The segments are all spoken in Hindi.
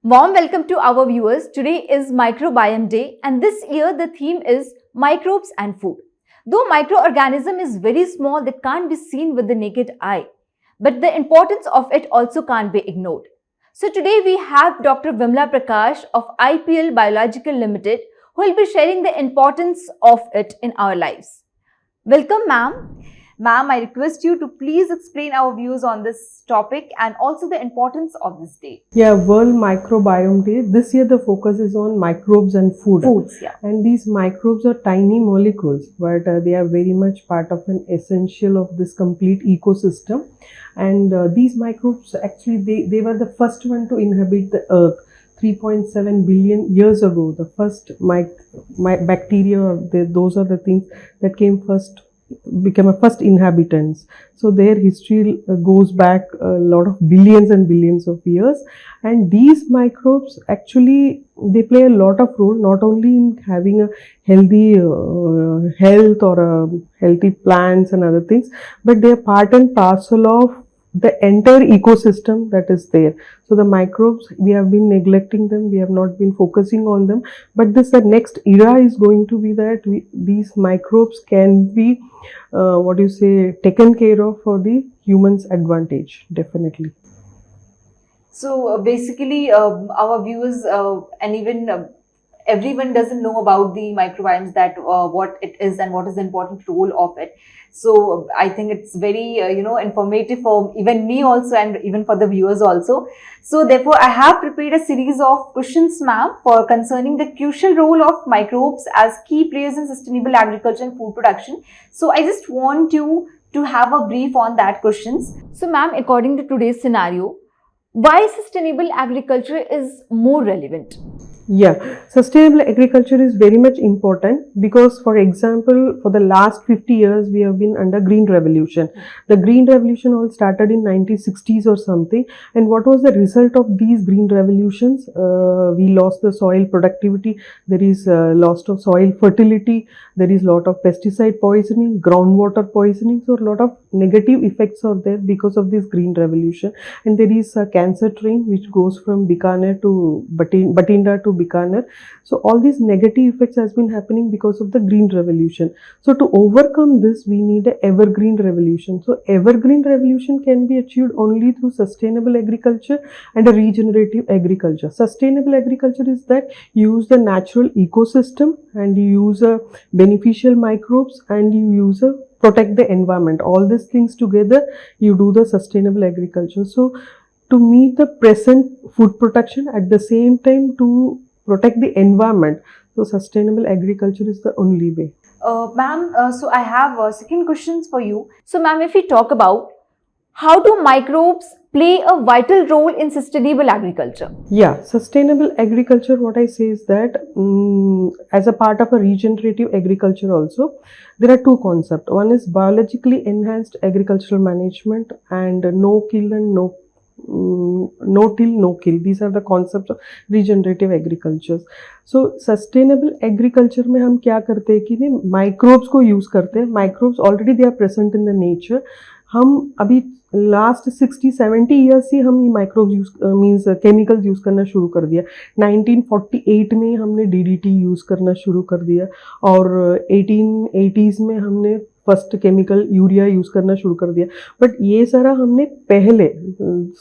Warm welcome to our viewers. Today is Microbiome Day, and this year the theme is Microbes and Food. Though microorganism is very small that can't be seen with the naked eye, but the importance of it also can't be ignored. So today we have Dr. Vimla Prakash of IPL Biological Limited who will be sharing the importance of it in our lives. Welcome, ma'am. Ma'am, I request you to please explain our views on this topic and also the importance of this day. Yeah, World Microbiome Day. This year the focus is on microbes and food. Foods, yeah. And these microbes are tiny molecules, but they are very much part of an essential of this complete ecosystem. And these microbes actually, they were the first one to inhabit the earth. 3.7 billion years ago, the first bacteria, those are the things that came first, became a first inhabitants. So their history goes back a lot of billions and billions of years, and these microbes actually, they play a lot of role, not only in having a healthy health or healthy plants and other things, but they are part and parcel of the entire ecosystem that is there. So the microbes, we have been neglecting them, we have not been focusing on them, but the next era is going to be that these microbes can be taken care of for the humans' advantage, definitely. So basically, our viewers and even everyone doesn't know about the microbiomes, that what it is and what is the important role of it. So I think it's very informative for even me also and even for the viewers also. So therefore, I have prepared a series of questions, ma'am, for concerning the crucial role of microbes as key players in sustainable agriculture and food production. So I just want you to have a brief on that questions. So ma'am, according to today's scenario, why sustainable agriculture is more relevant? Yeah, sustainable agriculture is very much important because, for example, for the last 50 years, we have been under Green Revolution. The Green Revolution all started in 1960s or something. And what was the result of these Green Revolutions? We lost the soil productivity. There is loss of soil fertility. There is lot of pesticide poisoning, groundwater poisoning. So a lot of negative effects are there because of this Green Revolution. And there is a cancer train which goes from Bikaner to Batinda to Bikaner. So all these negative effects has been happening because of the Green Revolution. So to overcome this, we need an evergreen revolution. So evergreen revolution can be achieved only through sustainable agriculture and a regenerative agriculture. Sustainable agriculture is that you use the natural ecosystem and you use beneficial microbes and you use protect the environment. All these things together, you do the sustainable agriculture. So to meet the present food production at the same time to protect the environment. So sustainable agriculture is the only way. Ma'am, so I have second questions for you. So ma'am, if we talk about how do microbes play a vital role in sustainable agriculture? Yeah, sustainable agriculture, what I say is that as a part of a regenerative agriculture also, there are two concepts. One is biologically enhanced agricultural management and no kill and no till no kill. These are the concepts of regenerative agriculture. So sustainable agriculture में हम क्या करते हैं कि microbes को use करते हैं. Microbes already they are present in the nature. हम अभी लास्ट 60-70 ईयर्स से हम ये microbes use means chemicals use करना शुरू कर दिया. 1948 में हमने DDT यूज़ करना शुरू कर दिया और 1880s में हमने फर्स्ट केमिकल यूरिया यूज़ करना शुरू कर दिया. बट ये सारा हमने पहले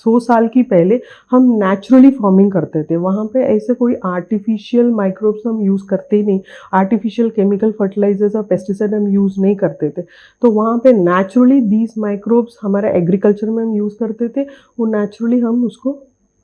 100 साल की पहले हम नेचुरली फार्मिंग करते थे. वहाँ पे ऐसे कोई आर्टिफिशियल माइक्रोब्स हम यूज़ करते नहीं, आर्टिफिशियल केमिकल फर्टिलाइजर्स और पेस्टिसाइड हम यूज़ नहीं करते थे. तो वहाँ पे नेचुरली दीज माइक्रोब्स हमारे एग्रीकल्चर में हम यूज़ करते थे, वो नेचुरली हम उसको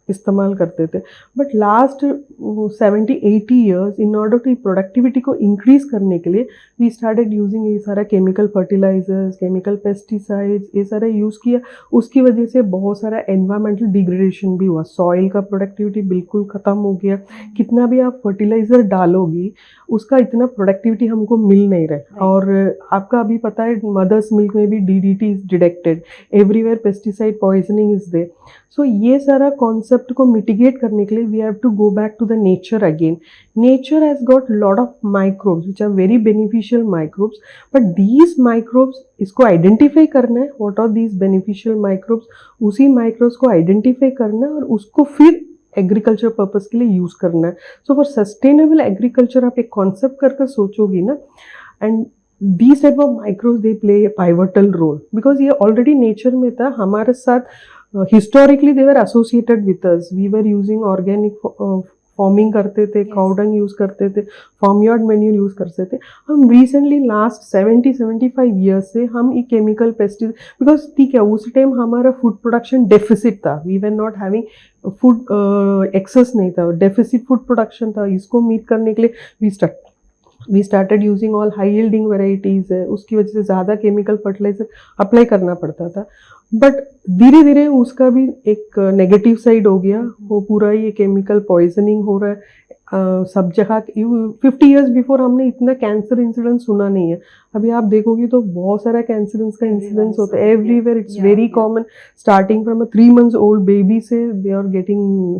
इस्तेमाल करते थे. But last 70-80 years in order to productivity को इंक्रीज करने के लिए वी स्टार्टेड यूजिंग ये सारा केमिकल फर्टिलाइजर्स, केमिकल पेस्टिसाइड्स, ये सारा यूज़ किया. उसकी वजह से बहुत सारा एनवायरमेंटल डिग्रेडेशन भी हुआ. सॉइल का प्रोडक्टिविटी बिल्कुल ख़त्म हो गया. कितना भी आप फर्टिलाइज़र डालोगी उसका इतना प्रोडक्टिविटी हमको मिल नहीं रहा. और आपका अभी पता है मदर्स मिल्क में भी DDT is detected, everywhere pesticide poisoning is there. So ये सारा कॉन्सेप्ट को मिटिगेट करने के लिए we have to go back to the nature again. Nature has got lot of microbes which are very beneficial microbes, but these microbes इसको आइडेंटिफाई करना है. What are these beneficial microbes, उसी माइक्रोब्स को आइडेंटिफाई करना है और उसको फिर एग्रीकल्चर पर्पस के लिए यूज़ करना है. सो फॉर सस्टेनेबल एग्रीकल्चर आप एक कॉन्सेप्ट कर सोचोगी ना, and these type of microbes they play a pivotal role because ये already nature में था हमारे साथ. Historically they were associated with us. We were using organic farming करते थे, काउ डंग यूज़ करते थे, फार्म यार्ड मैन्यूर यूज़ करते थे. हम रिसेंटली लास्ट 70-75 ईयर्स से हम ये केमिकल पेस्टिसाइड, बिकॉज ठीक है उस टाइम हमारा फूड प्रोडक्शन डेफिसिट था, we were not having food access नहीं था, डेफिसिट फूड प्रोडक्शन था. इसको मीट करने के लिए we started using all high yielding varieties है, उसकी वजह से ज़्यादा केमिकल फर्टिलाइजर अप्लाई करना पड़ता था. बट धीरे धीरे उसका भी एक नेगेटिव साइड हो गया, वो पूरा ये केमिकल पॉइजनिंग हो रहा है सब जगह. 50 ईयर्स बिफोर हमने इतना कैंसर इंसिडेंस सुना नहीं है. अभी आप देखोगे तो बहुत सारा कैंसर का इंसिडेंस होता है everywhere. It's very common, starting from a 3 months old baby से they are getting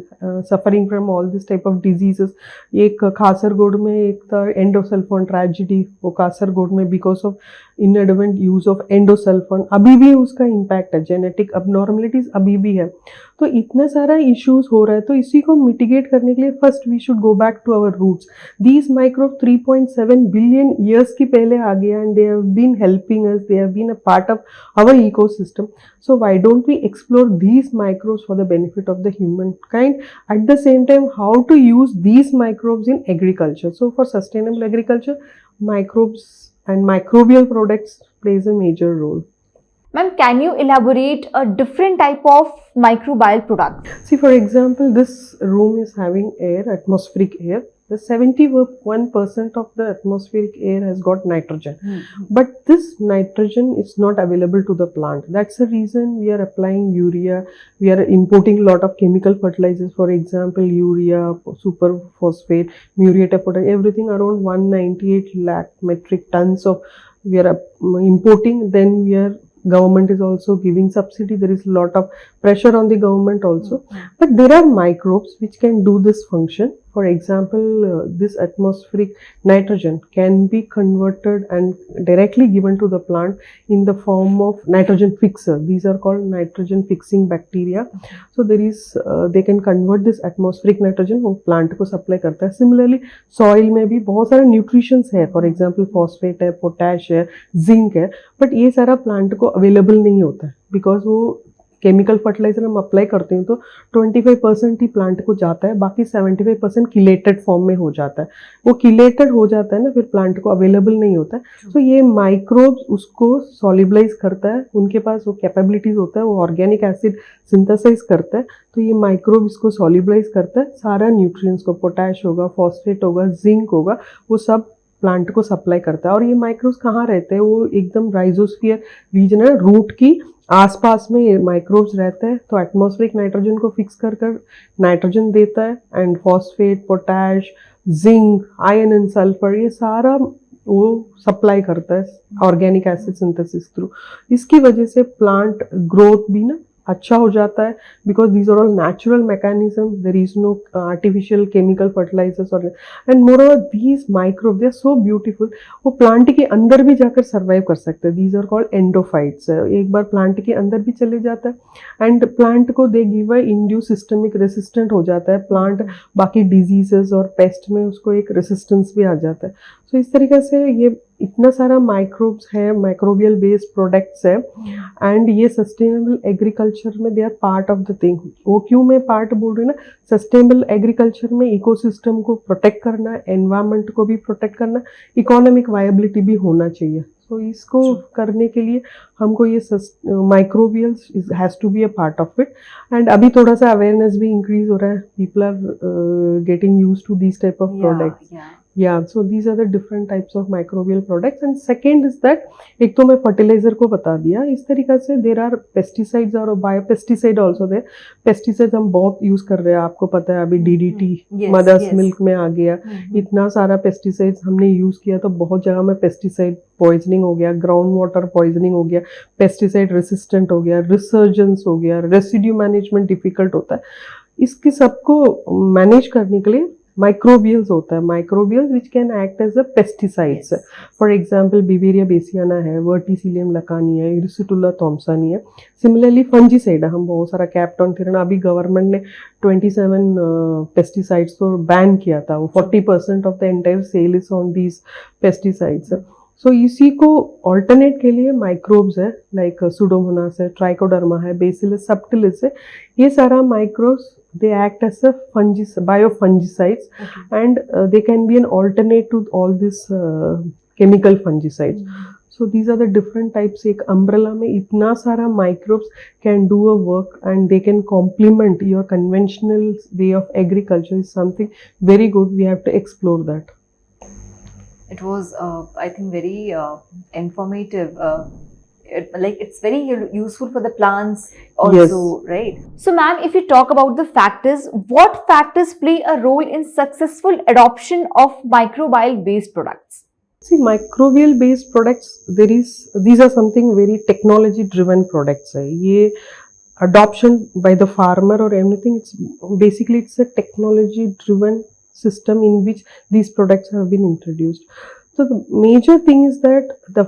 suffering from all this type of diseases. एक कासरगोड में एक था एंडोसल्फोन ट्रेजिडी, वो कासरगोड में बिकॉज ऑफ इनएडवेंट यूज ऑफ एंडोसल्फोन. अभी भी उसका इम्पैक्ट है, जेनेटिक अबनॉर्मलिटीज अभी भी है. तो इतना सारा इश्यूज हो रहा है, तो इसी को मिटिगेट करने के लिए first we should go back to our roots. These microbe 3.7 billion years की पहले आ गया, and they have been helping us, they have been a part of our ecosystem. So why don't we explore these microbes for the benefit of the humankind? At the same time, how to use these microbes in agriculture. So for sustainable agriculture, microbes and microbial products plays a major role. Ma'am, can you elaborate a different type of microbial product? See, for example, this room is having air, atmospheric air. The 71% of the atmospheric air has got nitrogen. But this nitrogen is not available to the plant. That's the reason we are applying urea. We are importing a lot of chemical fertilizers, for example, urea, superphosphate, muriate of potash, everything around 198 lakh metric tons of we are importing. Then government is also giving subsidy. There is a lot of pressure on the government also. But there are microbes which can do this function. For example, this atmospheric nitrogen can be converted and directly given to the plant in the form of nitrogen fixer. These are called nitrogen fixing bacteria. So there is they can convert this atmospheric nitrogen, वो plant को supply करता है. Similarly, soil में भी बहुत सारे nutrients है. For example, phosphate है, potash है, zinc है. But ये सारा plant को available नहीं होता है because वो केमिकल फर्टिलाइजर हम अप्लाई करते हैं तो 25% ही प्लांट को जाता है, बाकी 75% किलेटेड फॉर्म में हो जाता है. वो किलेटेड हो जाता है ना, फिर प्लांट को अवेलेबल नहीं होता है. तो ये माइक्रोब्स उसको सॉल्युबलाइज करता है, उनके पास वो कैपेबिलिटीज होता है, वो ऑर्गेनिक एसिड सिंथेसाइज करता है. तो ये माइक्रोब इसको सॉल्युबलाइज करता है, सारा न्यूट्रिएंट्स को, पोटैश होगा, फॉस्फेट होगा, जिंक होगा, वो सब प्लांट को सप्लाई करता है. और ये माइक्रोब्स कहाँ रहते हैं? वो एकदम राइजोस्फीयर रीजन है, रूट की आसपास में ये माइक्रोब्स रहते हैं. तो एटमॉस्फेरिक नाइट्रोजन को फिक्स कर नाइट्रोजन देता है, and phosphate, potash, zinc, iron and sulphur, ये सारा वो सप्लाई करता है ऑर्गेनिक एसिड सिंथेसिस थ्रू. इसकी वजह से प्लांट ग्रोथ भी ना अच्छा हो जाता है, because these are all natural mechanism. There is no artificial chemical fertilisers और and moreover these microbe they are so beautiful. वो प्लांट के अंदर भी जाकर सर्वाइव कर सकते हैं. These are called endophytes. एक बार प्लांट के अंदर भी चले जाता है एंड प्लांट को they give a induce systemic resistant हो जाता है. प्लांट बाकी डिजीजेस और पेस्ट में उसको एक रेसिस्टेंस भी आ जाता है. सो इस तरीके से ये इतना सारा माइक्रोब्स है, माइक्रोबियल बेस्ड प्रोडक्ट्स है, एंड ये सस्टेनेबल एग्रीकल्चर में they are part of the thing. वो क्यों मैं पार्ट बोल रही हूँ ना, सस्टेनेबल एग्रीकल्चर में इकोसिस्टम को प्रोटेक्ट करना, एनवायरनमेंट को भी प्रोटेक्ट करना, इकोनॉमिक वायबिलिटी भी होना चाहिए. तो इसको करने के लिए हमको ये microbials has to be a part of it. And अभी थोड़ा सा अवेयरनेस भी इंक्रीज हो रहा है. People are getting used to this type of products. Yeah, so these are the different types of microbial products. And second is that, एक तो मैं फर्टिलाइजर को बता दिया. इस तरीके से there are pesticides और बायोपेस्टिसाइड also there. पेस्टिसाइड्स हम बहुत यूज कर रहे हैं, आपको पता है. अभी DDT मदर्स मिल्क में आ गया. इतना सारा पेस्टिसाइड्स हमने यूज किया तो बहुत जगह में पेस्टिसाइड पॉइजनिंग हो गया, ग्राउंड वाटर पॉइजनिंग हो गया, पेस्टिसाइड रेसिस्टेंट हो गया, रिसर्जेंस हो गया, रेसिड्यू मैनेजमेंट डिफिकल्ट होता है. इसके सबको मैनेज करने के लिए माइक्रोबियल्स होता है, microbials which can act as a pesticides. For example Beauveria bassiana है, वर्टिसिलियम लकानी है, इरिसिटुला थॉम्सनी है. सिमिलरली फंजीसाइड हम बहुत सारा कैप्टॉन थिरना, अभी गवर्नमेंट ने 27 पेस्टिसाइड्स तो बैन किया था. वो 40% of the entire cell is on these pesticides. So इसी को ऑल्टरनेट के लिए माइक्रोब्स है, लाइक सुडोमोनास है, ट्राइकोडर्मा है, बेसिलस सबटिलिस है. ये सारा microbes they act as a biofungicides, and they can be an alternate to all these chemical fungicides. So these are the different types. एक umbrella में इतना सारा microbes can do a work and they can complement your conventional way of agriculture is something very good. We have to explore that. It was, I think, very informative. It's very useful for the plants also, right? So ma'am, if you talk about the factors, what factors play a role in successful adoption of microbial based products? See, microbial based products, these are something very technology driven products hai. Ye adoption by the farmer or anything, it's a technology driven system in which these products have been introduced. So the major thing is that the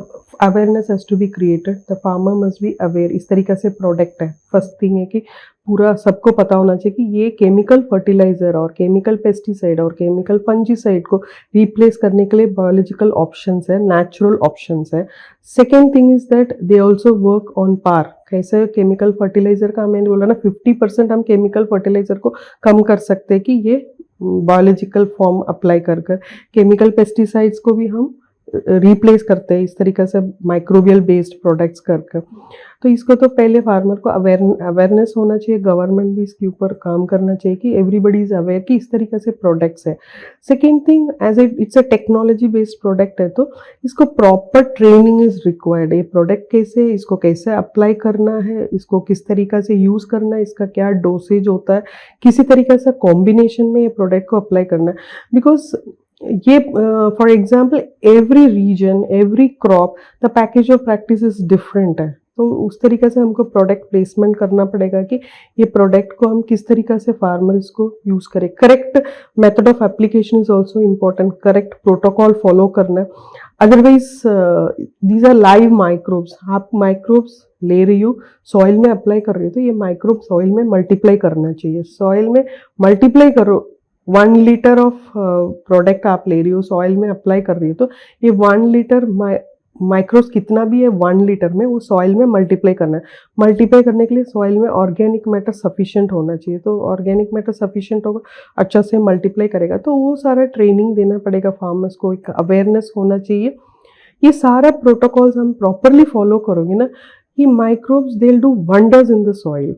awareness has to be created. The farmer must be aware. इस तरीका से प्रोडक्ट है. फर्स्ट थिंग है कि पूरा सबको पता होना चाहिए कि ये केमिकल फर्टिलाइजर और केमिकल पेस्टिसाइड और केमिकल फंजीसाइड को रिप्लेस करने के लिए बायोलॉजिकल ऑप्शंस है, नेचुरल ऑप्शंस है. Second thing is that they also work on पार. कैसे केमिकल फर्टिलाइजर का मैंने बोला ना 50% हम केमिकल फर्टिलाइजर को कम कर सकते हैं कि ये बायोलॉजिकल फॉर्म अप्लाई कर केमिकल पेस्टिसाइड्स को भी हम रिप्लेस करते हैं इस तरीके से माइक्रोबियल बेस्ड प्रोडक्ट्स कर. तो इसको तो पहले फार्मर को अवेयरनेस होना चाहिए. गवर्नमेंट भी इसके ऊपर काम करना चाहिए कि एवरीबडी इज अवेयर कि इस तरीके से प्रोडक्ट्स है. Second thing, as it's a technology based product है तो इसको प्रॉपर ट्रेनिंग इज रिक्वायर्ड. ये प्रोडक्ट कैसे, इसको कैसे अप्लाई करना है, इसको किस तरीके से यूज़ करना है, इसका क्या डोसेज होता है, किसी तरीके से कॉम्बिनेशन में ये प्रोडक्ट को अप्लाई करना है. बिकॉज ये for example every region, every crop, the package of practice is different है. तो उस तरीके से हमको प्रोडक्ट प्लेसमेंट करना पड़ेगा कि ये प्रोडक्ट को हम किस तरीके से फार्मर इसको यूज़ करें. Correct method of application is also important. Correct protocol follow करना. Otherwise these are live microbes. आप माइक्रोब्स ले रही हो, सॉइल में अप्लाई कर रही हो, तो ये माइक्रोब सॉइल में मल्टीप्लाई करना चाहिए. सॉइल में मल्टीप्लाई करो. 1 लीटर ऑफ प्रोडक्ट आप ले रही हो, सॉइल में अप्लाई कर रही हो, तो ये 1 लीटर माइक्रोब्स कितना भी है 1 लीटर में वो सॉइल में मल्टीप्लाई करना है. मल्टीप्लाई करने के लिए सॉइल में ऑर्गेनिक मैटर सफिशिएंट होना चाहिए. तो ऑर्गेनिक मैटर सफिशिएंट होगा, अच्छा से मल्टीप्लाई करेगा. तो वो सारा ट्रेनिंग देना पड़ेगा फार्मर्स को. एक अवेयरनेस होना चाहिए. ये सारा प्रोटोकॉल्स हम प्रॉपरली फॉलो करोगे ना, कि microbes they will do wonders in the soil.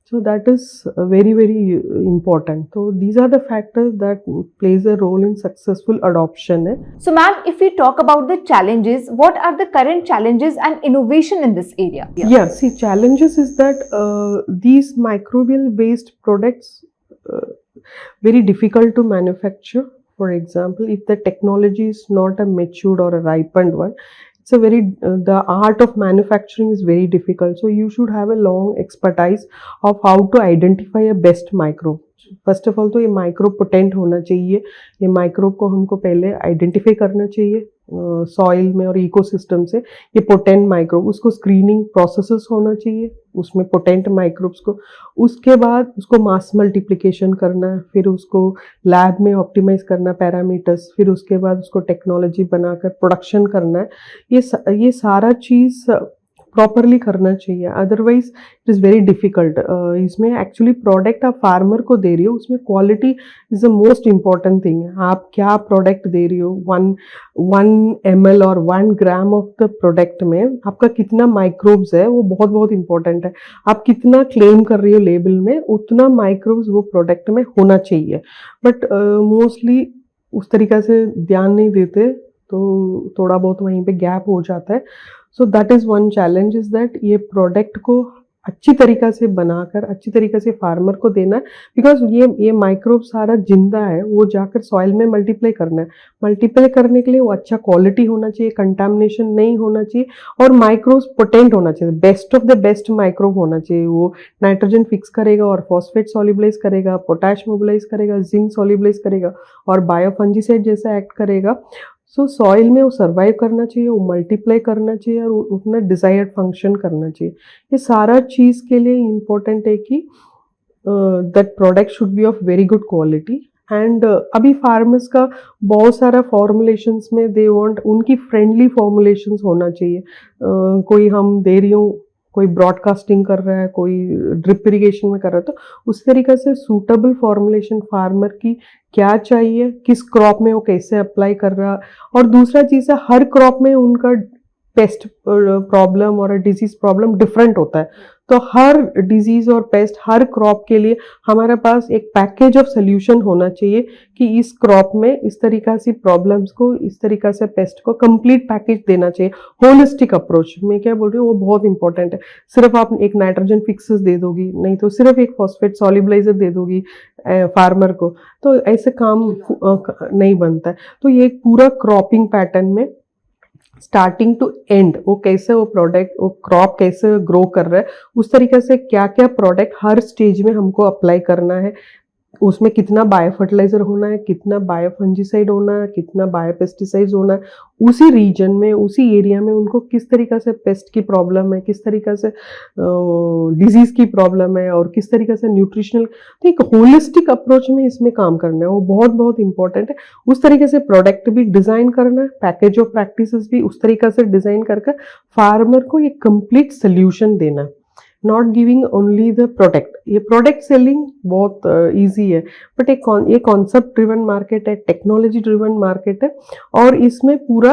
So that is very, very important. So these are the factors that plays a role in successful adoption. So ma'am, if we talk about the challenges, what are the current challenges and innovation in this area? Yeah, see, challenges is that these microbial based products very difficult to manufacture. For example, if the technology is not a matured or a ripened one, the art of manufacturing is very difficult. So you should have a long expertise of how to identify a best microbe. First of all तो ये माइक्रोब पोटेंट होना चाहिए. ये माइक्रोब को हमको पहले आइडेंटिफाई करना चाहिए सॉइल में और इकोसिस्टम से. ये पोटेंट माइक्रोब, उसको स्क्रीनिंग प्रोसेसेस होना चाहिए उसमें पोटेंट माइक्रोब्स को. उसके बाद उसको मास मल्टीप्लिकेशन करना है, फिर उसको लैब में ऑप्टिमाइज करना पैरामीटर्स, फिर उसके बाद उसको टेक्नोलॉजी बनाकर प्रोडक्शन करना है. ये सारा चीज़ प्रॉपरली करना चाहिए. Otherwise it is very difficult. इसमें एक्चुअली प्रोडक्ट आप फार्मर को दे रही हो, उसमें quality is the most important thing. आप क्या प्रोडक्ट दे रही हो, 1 ml और 1 ग्राम ऑफ द प्रोडक्ट में आपका कितना माइक्रोब्स है वो बहुत बहुत इंपॉर्टेंट है. आप कितना क्लेम कर रही हो लेबल में, उतना माइक्रोब्स वो प्रोडक्ट में होना चाहिए. बट मोस्टली उस तरीक़ा से ध्यान नहीं देते, तो थोड़ा बहुत वहीं पे गैप हो जाता है. So that is one challenge, is that ये प्रोडक्ट को अच्छी तरीक़ा से बनाकर अच्छी तरीक़े से फार्मर को देना है, बिकॉज़ ये माइक्रोब सारा ज़िंदा है, वो जाकर सॉइल में मल्टीप्लाई करना है। मल्टीप्लाई करने के लिए वो अच्छा क्वालिटी होना चाहिए, कंटामिनेशन नहीं होना चाहिए और माइक्रोब्स पोटेंट होना चाहिए, best of the best microbe होना चाहिए। वो नाइट्रोजन फिक्स करेगा और फॉस्फेट सॉल्युबलाइज़ करेगा, पोटाश मोबिलाइज़ करेगा, जिंक सॉल्युबलाइज़ करेगा और बायोफंजीसाइड जैसा एक्ट करेगा। सो सॉइल में वो सर्वाइव करना चाहिए, वो मल्टीप्लाई करना चाहिए और उतना डिज़ायर्ड फंक्शन करना चाहिए। ये सारा चीज़ के लिए इम्पोर्टेंट है कि that product should be of very good quality and अभी फार्मर्स का बहुत सारा फॉर्मुलेशंस में दे वांट उनकी फ्रेंडली फॉर्मुलेशंस होना चाहिए। कोई हम दे रही हूँ, कोई ब्रॉडकास्टिंग कर रहा है, कोई ड्रिप इरिगेशन में कर रहा है, तो उस तरीक़े से सूटेबल फॉर्मुलेशन फार्मर की क्या चाहिए, किस क्रॉप में वो कैसे अप्लाई कर रहा है। और दूसरा चीज़ है, हर क्रॉप में उनका पेस्ट प्रॉब्लम और डिजीज़ प्रॉब्लम डिफरेंट होता है, तो हर डिजीज़ और पेस्ट हर क्रॉप के लिए हमारे पास एक पैकेज ऑफ सोल्यूशन होना चाहिए कि इस क्रॉप में इस तरीक़ा से प्रॉब्लम्स को, इस तरीक़ा से पेस्ट को कंप्लीट पैकेज देना चाहिए। होलिस्टिक अप्रोच मैं क्या बोल रही हूँ, वो बहुत इंपॉर्टेंट है। सिर्फ आप एक नाइट्रोजन फिक्सेस दे दोगी, नहीं तो सिर्फ एक फॉस्फेट सॉल्युबलाइजर दे दोगी फार्मर को, तो ऐसे काम नहीं बनता है। तो ये एक पूरा क्रॉपिंग पैटर्न में स्टार्टिंग टू एंड वो कैसे वो प्रोडक्ट, वो क्रॉप कैसे ग्रो कर रहा है, उस तरीके से क्या क्या प्रोडक्ट हर स्टेज में हमको अप्लाई करना है, उसमें कितना बायो फर्टिलाइजर होना है, कितना बायो फंजीसाइड होना है, कितना बायो पेस्टिसाइड्स होना है, उसी रीजन में, उसी एरिया में उनको किस तरीक़े से पेस्ट की प्रॉब्लम है, किस तरीक़े से डिजीज़ की प्रॉब्लम है और किस तरीक़े से न्यूट्रिशनल, तो एक होलिस्टिक अप्रोच में इसमें काम करना है, वो बहुत बहुत इंपॉर्टेंट है। उस तरीके से प्रोडक्ट भी डिज़ाइन करना है, पैकेज ऑफ प्रैक्टिसेस भी उस तरीक़े से डिज़ाइन करके फार्मर को एक कंप्लीट सोल्यूशन देना है, not giving only the product. ये प्रोडक्ट सेलिंग बहुत ईजी है, बट ये कॉन्सेप्ट ड्रिवन मार्केट है, टेक्नोलॉजी ड्रिवन मार्केट है और इसमें पूरा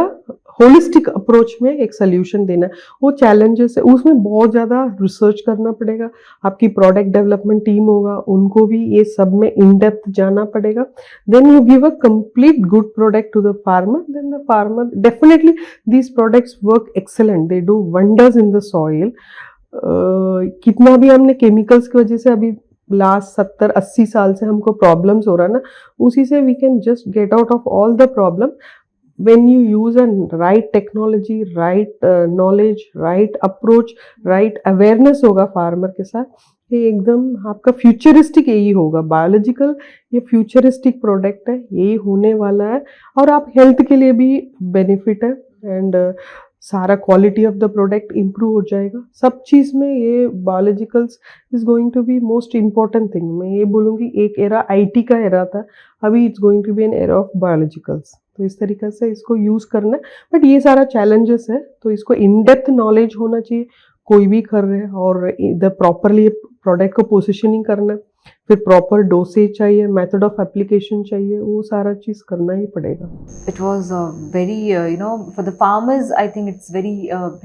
होलिस्टिक अप्रोच में एक सोल्यूशन देना है। वो चैलेंजेस है, उसमें बहुत ज़्यादा रिसर्च करना पड़ेगा, आपकी प्रोडक्ट डेवलपमेंट टीम होगा, उनको भी ये सब में इन डेप्थ जाना पड़ेगा। Then you give a complete good product to the farmer, then the farmer definitely these products work excellent, they do wonders in the soil. कितना भी हमने केमिकल्स की वजह से अभी लास्ट 70-80 साल से हमको प्रॉब्लम्स हो रहा है ना, उसी से we can just get out of all the problem when you use a right technology, right knowledge, right approach, right awareness होगा फार्मर के साथ, ये एकदम आपका फ्यूचरिस्टिक यही होगा। बायोलॉजिकल ये फ्यूचरिस्टिक प्रोडक्ट है, यही होने वाला है और आप हेल्थ के लिए भी बेनिफिट है एंड सारा quality of the product improve हो जाएगा। सब चीज़ में ये biologicals is going to be most important thing. मैं ये बोलूँगी एक एरा आईटी का एरा था, अभी it's going to be an era of biologicals. तो इस तरीके से इसको यूज़ करना है, बट ये सारा चैलेंजेस है, तो इसको इन डेप्थ नॉलेज होना चाहिए, कोई भी कर रहे हैं और द प्रॉपरली प्रोडक्ट को पोजिशनिंग करना है, फिर प्रॉपर डोसेज चाहिए, मेथड ऑफ एप्लीकेशन चाहिए, वो सारा चीज़ करना ही पड़ेगा। It was very, for the farmers, I think it's very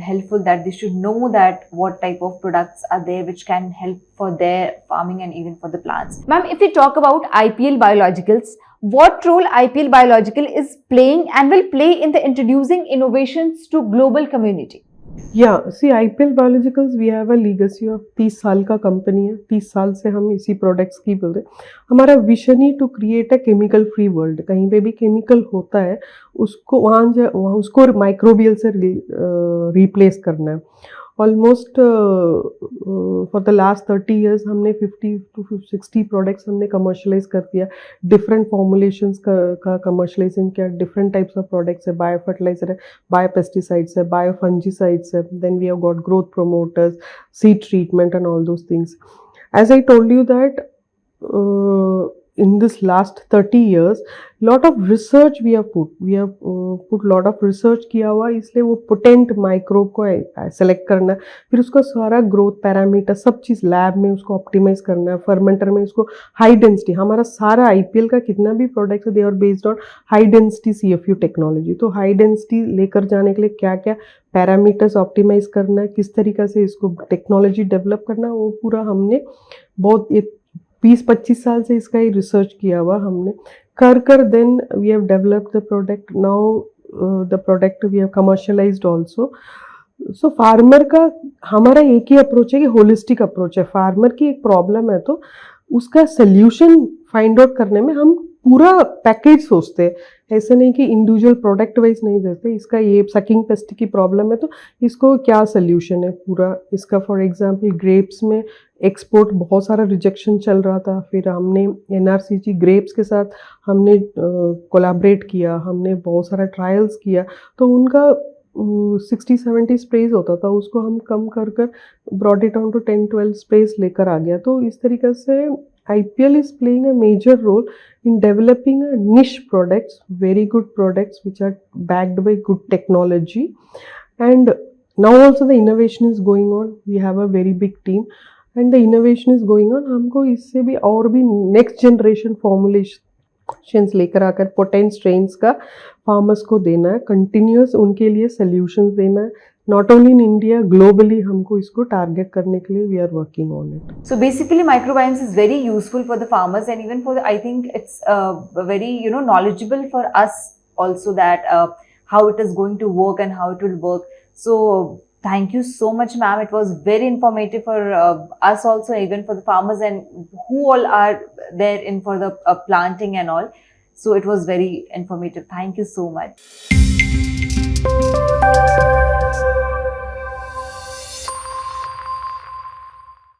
helpful that they should know that what type of products are there which can help for their farming and even for the plants. Ma'am, if we talk about IPL Biologicals, what role IPL Biological is playing and will play in the introducing innovations to global community? IPL Biologicals we have a legacy of 30 साल का कंपनी है, 30 साल से हम इसी प्रोडक्ट्स की बोल रहे। हमारा विजन ही to create a chemical free world. कहीं पे भी केमिकल होता है उसको वहाँ उसको माइक्रोबियल से रिप्लेस करना है। Almost for the last 30 years हमने 50 to 60 प्रोडक्ट्स हमने कमर्शलाइज कर दिया, डिफरेंट फॉर्मुलेशंस का कमर्शलाइजिंग किया, डिफरेंट टाइप्स ऑफ प्रोडक्ट्स है, बायो फर्टिलाइजर है, बायो पेस्टिसाइड्स है, बायो फंजीसाइड्स है, then we have got growth promoters, seed treatment and all those things. As I told you that in this last 30 years lot of research we have put lot of research किया हुआ, इसलिए वो पोटेंट माइक्रोब को सेलेक्ट करना है, फिर उसका सारा ग्रोथ पैरामीटर सब चीज़ लैब में उसको ऑप्टिमाइज करना है, फर्मेंटर में उसको हाई डेंसिटी, हमारा सारा आईपीएल का कितना भी प्रोडक्ट है they are based on high density CFU technology. तो हाई डेंसिटी लेकर जाने के लिए क्या क्या पैरामीटर्स ऑप्टिमाइज करना है, किस तरीक़े से इसको टेक्नोलॉजी डेवलप करना है, वो पूरा हमने बहुत 20-25 साल से इसका ही रिसर्च किया हुआ हमने कर then we have developed the product. Now the product we have commercialised also. So farmer का हमारा एक ही अप्रोच है कि होलिस्टिक अप्रोच है। फार्मर की एक प्रॉब्लम है तो उसका सोल्यूशन फाइंड आउट करने में हम पूरा पैकेज सोचते हैं। ऐसे नहीं कि इंडिविजुअल प्रोडक्ट वाइज नहीं देते, इसका ये सकिंग पेस्ट की प्रॉब्लम है तो इसको क्या सोल्यूशन है पूरा इसका। फॉर एग्जांपल ग्रेप्स में एक्सपोर्ट बहुत सारा रिजेक्शन चल रहा था, फिर हमने एनआरसीजी ग्रेप्स के साथ हमने कोलैबोरेट किया, हमने बहुत सारा ट्रायल्स किया, तो उनका 60-70 स्प्रेज होता था, उसको हम कम कर कर broad it down to 10-12 sprays लेकर आ गया। तो इस तरीके से IPL is playing a major role in developing a niche products, very good products which are backed by good technology. And now also the innovation is going on. We have a very big team and the innovation is going on. हमको इससे भी और भी next generation formulations लेकर आकर पोटेंट स्ट्रेन्स का फार्मर्स को देना है, कंटिन्यूस उनके लिए सॉल्यूशंस देना है। Not only in India, globally हमको इसको टारगेट करने के लिए we are working on it. So basically, microbiomes is very useful for the farmers, and even for the, I think it's very knowledgeable for us also, that how it is going to work and how it will work. So thank you so much, ma'am. It was very informative for us also, even for the farmers and who all are there in for the planting and all. So it was very informative. Thank you so much.